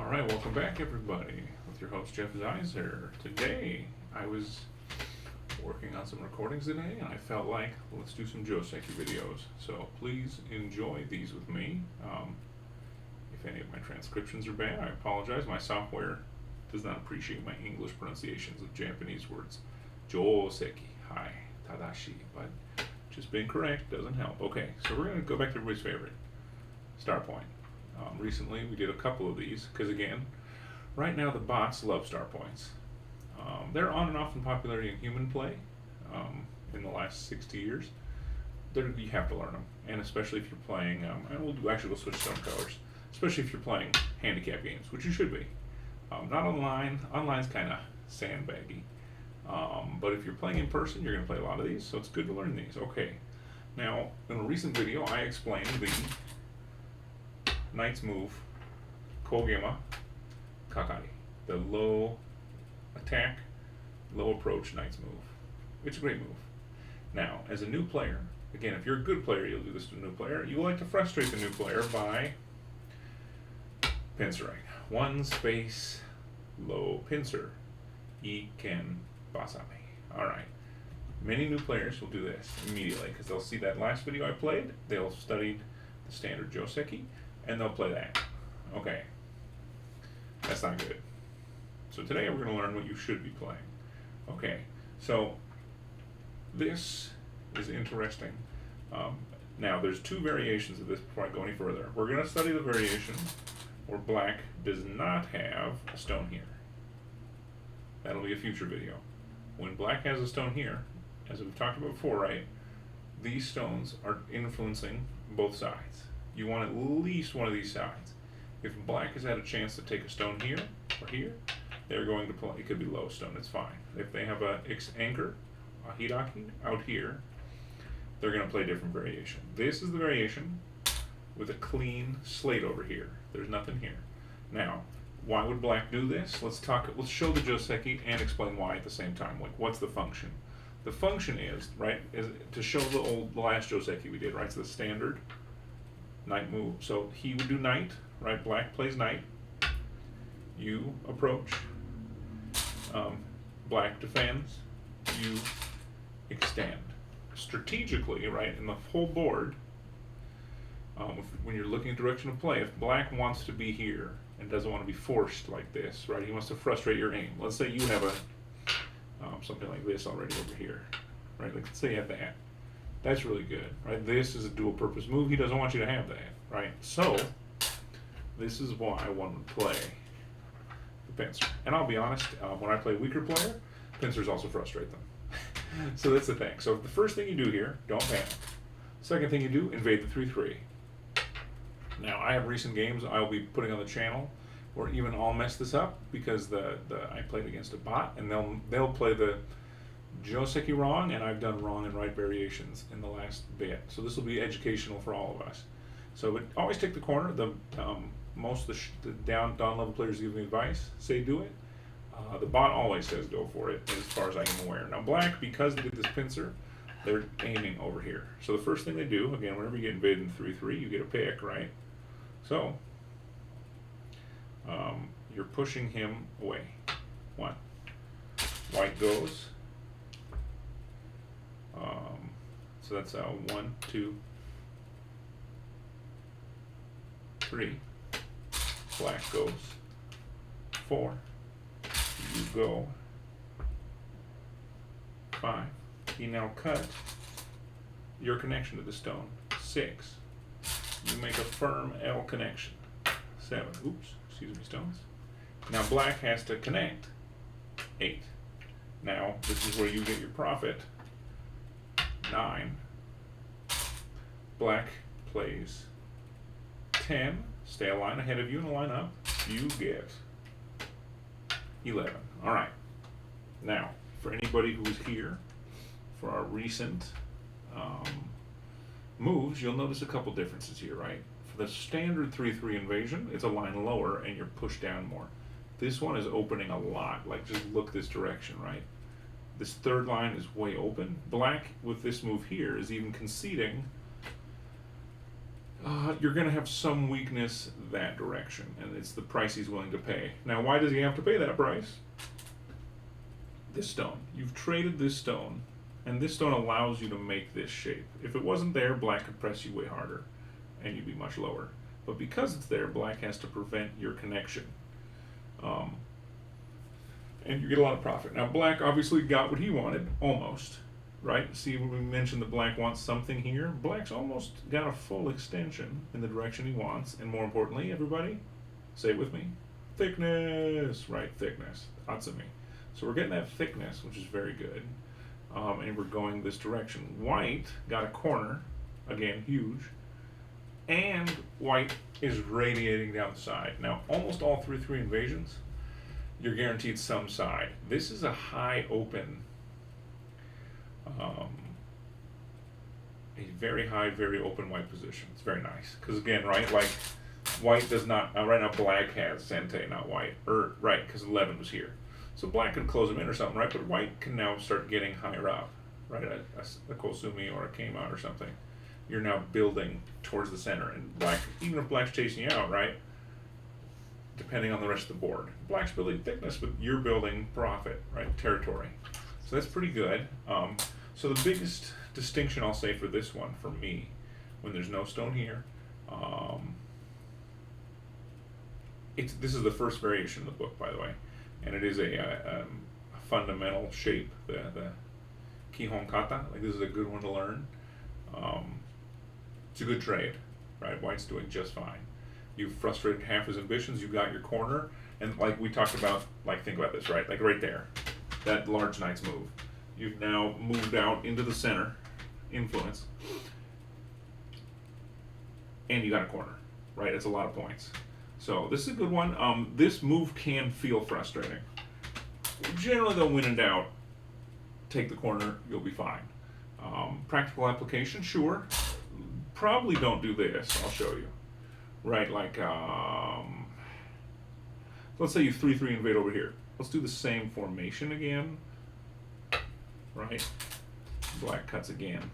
Alright, welcome back everybody, with your host Jeff Zeiser. Today, I was working on some recordings today, and I felt like, let's do some Joseki videos. So please enjoy these with me. If any of my transcriptions are bad, I apologize. My software does not appreciate my English pronunciations of Japanese words. Joseki, hi, tadashi, but just being correct doesn't help. Okay, so we're going to go back to everybody's favorite, star point. Recently, we did a couple of these, because again, right now the bots love star points. They're on and off in popularity in human play in the last 60 years. You have to learn them, and especially if you're playing, and we'll switch stone colors, especially if you're playing handicap games, which you should be. Not online. Online's kind of sandbaggy. But if you're playing in person, you're going to play a lot of these, so it's good to learn these. Okay. Now, in a recent video, I explained the Knight's move, Kogema Kakari, the low attack, low approach Knight's move. It's a great move. Now, as a new player, again, if you're a good player, you'll do this to a new player. You like to frustrate the new player by pincering. One space, low pincer. Iken basami. Alright. Many new players will do this immediately because they'll see that last video I played, they'll study the standard Joseki, and they'll play that. Okay. That's not good. So today we're going to learn what you should be playing. Okay. So this is interesting. Now there's two variations of this before I go any further. We're going to study the variation where black does not have a stone here. That'll be a future video. When black has a stone here, as we've talked about before, right, these stones are influencing both sides. You want at least one of these sides. If black has had a chance to take a stone here or here, they're going to play. It could be low stone, it's fine. If they have a anchor, a hiraki, out here, they're going to play a different variation. This is the variation with a clean slate over here. There's nothing here. Now, why would black do this? Let's show the Joseki and explain why at the same time. Like, what's the function? The function is, right, is to show the last Joseki we did, right? It's the standard knight move. So he would do knight, right? Black plays knight. You approach. Black defends. You extend. Strategically, right, in the whole board, when you're looking at direction of play, if black wants to be here and doesn't want to be forced like this, right, he wants to frustrate your aim. Let's say you have a something like this already over here, right? Like, let's say you have that. That's really good, right? This is a dual purpose move. He doesn't want you to have that, right? So, this is why one would play the pincer. And I'll be honest, when I play a weaker player, pincers also frustrate them. So that's the thing. So the first thing you do here, don't panic. Second thing you do, invade the 3-3. Now, I have recent games I'll be putting on the channel where even I'll mess this up because I played against a bot, and they'll play the Joseki wrong, and I've done wrong and right variations in the last bit. So this will be educational for all of us. So, but always take the corner. Most of the down level players give me advice, say do it. The bot always says go for it, as far as I am aware. Now black, because they did this pincer, they're aiming over here. So the first thing they do, again, whenever you get invaded in 3-3, you get a pick, right? So you're pushing him away. One. White goes. So that's 1, 2, 3. Black goes 4. You go 5. You now cut your connection to the stone. 6. You make a firm L connection. 7. Oops, excuse me, stones. Now black has to connect 8. Now this is where you get your profit. 9. Black plays 10. Stay a line ahead of you in a line up. You get 11. Alright. Now, for anybody who's here for our recent moves, you'll notice a couple differences here, right? For the standard 3-3 invasion, it's a line lower and you're pushed down more. This one is opening a lot. Like, just look this direction, right? This third line is way open. Black, with this move here, is even conceding you're going to have some weakness that direction, and it's the price he's willing to pay. Now, why does he have to pay that price? This stone. You've traded this stone, and this stone allows you to make this shape. If it wasn't there, black could press you way harder, and you'd be much lower. But because it's there, black has to prevent your connection. And you get a lot of profit. Now, black obviously got what he wanted, almost. Right? See, when we mentioned that black wants something here, black's almost got a full extension in the direction he wants. And more importantly, everybody, say it with me, thickness. Right, thickness. Atsumi. So we're getting that thickness, which is very good. And we're going this direction. White got a corner, again, huge. And white is radiating down the side. Now, almost all 3/3 invasions, you're guaranteed some side. This is a high open, a very high, very open white position. It's very nice. Because again, right, like, white does not, right now black has Sente, not white. Right, because 11 was here. So black could close him in or something, right? But white can now start getting higher up, right? A Kosumi or a Keima or something. You're now building towards the center. And black, even if black's chasing you out, right? Depending on the rest of the board. Black's building thickness, but you're building profit, right? Territory. So that's pretty good. So the biggest distinction I'll say for this one, for me, when there's no stone here, this is the first variation in the book, by the way. And it is a fundamental shape, the Kihon Kata. Like, this is a good one to learn. It's a good trade, right? White's doing just fine. You've frustrated half his ambitions, you got your corner, and like we talked about, like, think about this, right? Like right there, that large knight's move. You've now moved out into the center, influence, and you got a corner, right? It's a lot of points. So this is a good one. This move can feel frustrating. Generally, they'll win in doubt. Take the corner, you'll be fine. Practical application, sure. Probably don't do this. I'll show you. Right, like, let's say you 3/3 invade over here. Let's do the same formation again. Right? Black cuts again.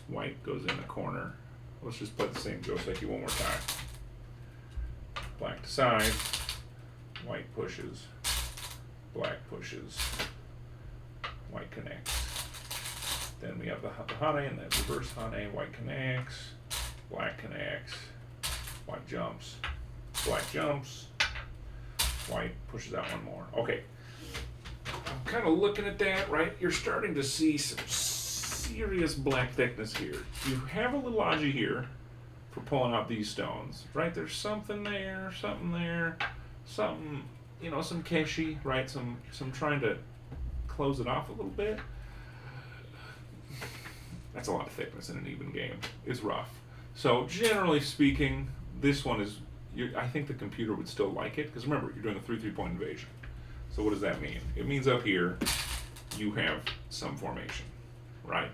White goes in the corner. Let's just play the same Joseki one more time. Black decides. White pushes. Black pushes. White connects. Then we have the Hane and the reverse Hane. White connects. Black connects. White jumps. Black jumps. White pushes out one more. Okay. I'm kind of looking at that, right? You're starting to see some serious black thickness here. You have a little aji here for pulling out these stones, right? There's something there, something, you know, some keshi, right? Some trying to close it off a little bit. That's a lot of thickness in an even game. It's rough. So generally speaking, this one is, I think the computer would still like it, because remember, you're doing a 3/3 point invasion. So what does that mean? It means up here, you have some formation, right?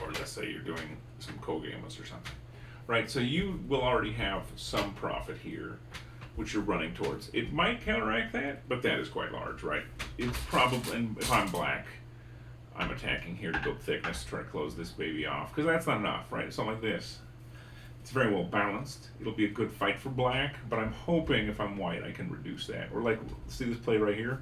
Or let's say you're doing some Kogemas or something, right? So you will already have some profit here, which you're running towards. It might counteract that, but that is quite large, right? It's probably, and if I'm black, I'm attacking here to build thickness to try to close this baby off, because that's not enough, right? Something like this. It's very well balanced. It'll be a good fight for black, but I'm hoping if I'm white I can reduce that. Or like, see this play right here?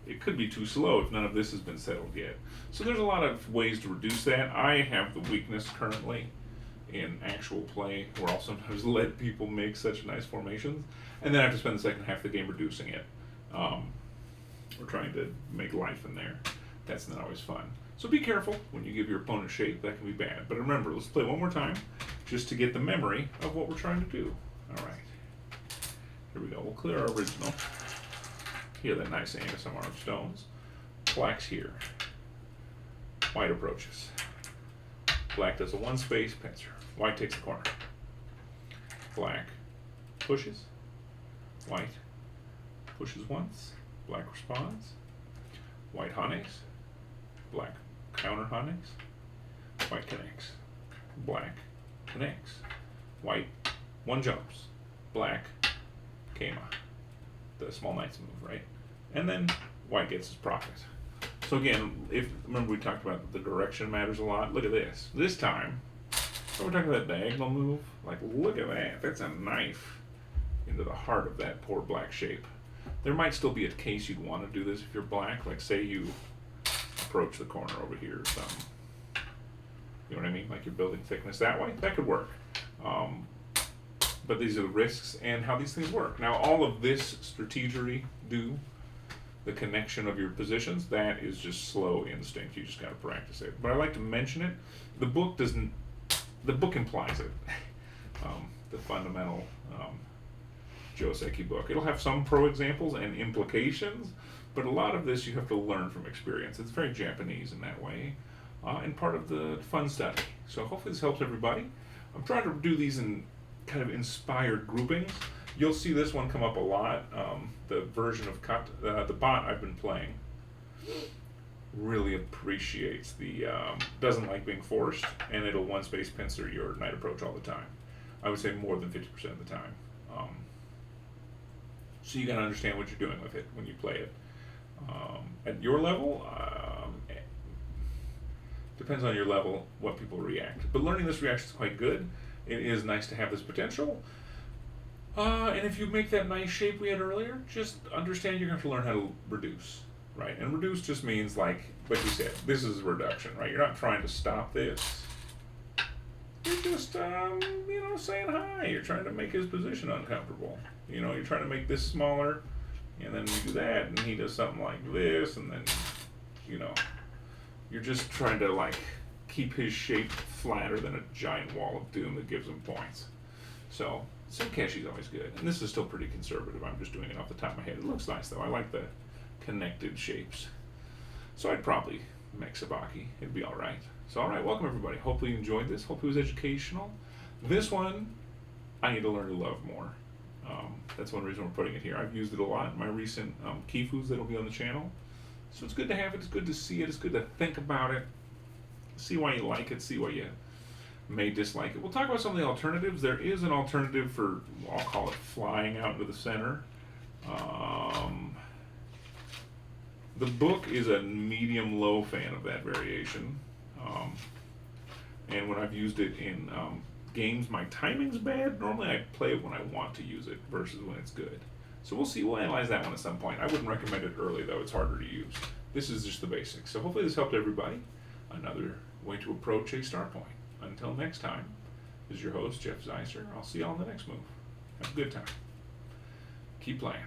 It could be too slow if none of this has been settled yet. So there's a lot of ways to reduce that. I have the weakness currently in actual play, where I'll sometimes let people make such nice formations, and then I have to spend the second half of the game reducing it. Or trying to make life in there. That's not always fun. So be careful when you give your opponent shape. That can be bad. But remember, let's play one more time just to get the memory of what we're trying to do. All right. Here we go. We'll clear our original. Here, that nice ASMR of stones. Black's here. White approaches. Black does a one space pincer. White takes the corner. Black pushes. White pushes once. Black responds. White Hanes. Black counter Hanes. White connects. Black connects. White one jumps. Black Keima. The small knight's move, right? And then white gets his profit. So again, remember we talked about the direction matters a lot. Look at this. This time, So we're talking about that diagonal move. Like, look at that. That's a knife into the heart of that poor black shape. There might still be a case you'd want to do this if you're black. Like, say you approach the corner over here or something. You know what I mean? Like you're building thickness that way. That could work. But these are the risks and how these things work. Now, all of this strategery the connection of your positions, that is just slow instinct. You just got to practice it. But I like to mention it. The book doesn't. The book implies it. The fundamental Joseki book. It'll have some pro examples and implications, but a lot of this you have to learn from experience. It's very Japanese in that way, and part of the fun study. So hopefully this helps everybody. I'm trying to do these in kind of inspired groupings. You'll see this one come up a lot. The version of the bot I've been playing really appreciates doesn't like being forced, and it'll one space pincer your knight approach all the time. I would say more than 50% of the time. So you got to understand what you're doing with it when you play it. At your level, depends on your level what people react. But learning this reaction is quite good. It is nice to have this potential. And if you make that nice shape we had earlier, just understand you're going to have to learn how to reduce, right? And reduce just means like you said, this is reduction, right? You're not trying to stop this. You're just, saying hi. You're trying to make his position uncomfortable. You're trying to make this smaller, and then you do that, and he does something like this, and then, you're just trying to, like, keep his shape flatter than a giant wall of doom that gives him points. So, Sunkeshi's always good. And this is still pretty conservative. I'm just doing it off the top of my head. It looks nice, though. I like the connected shapes. So I'd probably make Sabaki. It'd be all right. So, all right, welcome, everybody. Hopefully you enjoyed this. Hopefully it was educational. This one, I need to learn to love more. That's one reason we're putting it here. I've used it a lot in my recent Kifus that'll be on the channel. So it's good to have it. It's good to see it. It's good to think about it. See why you like it. See why you may dislike it. We'll talk about some of the alternatives. There is an alternative for, I'll call it flying out into the center. The book is a medium-low fan of that variation. And when I've used it in games, my timing's bad. Normally I play it when I want to use it versus when it's good. So we'll see. We'll analyze that one at some point. I wouldn't recommend it early, though. It's harder to use. This is just the basics. So hopefully this helped everybody. Another way to approach a star point. Until next time, this is your host, Jeff Zeiser. I'll see y'all on the next move. Have a good time. Keep playing.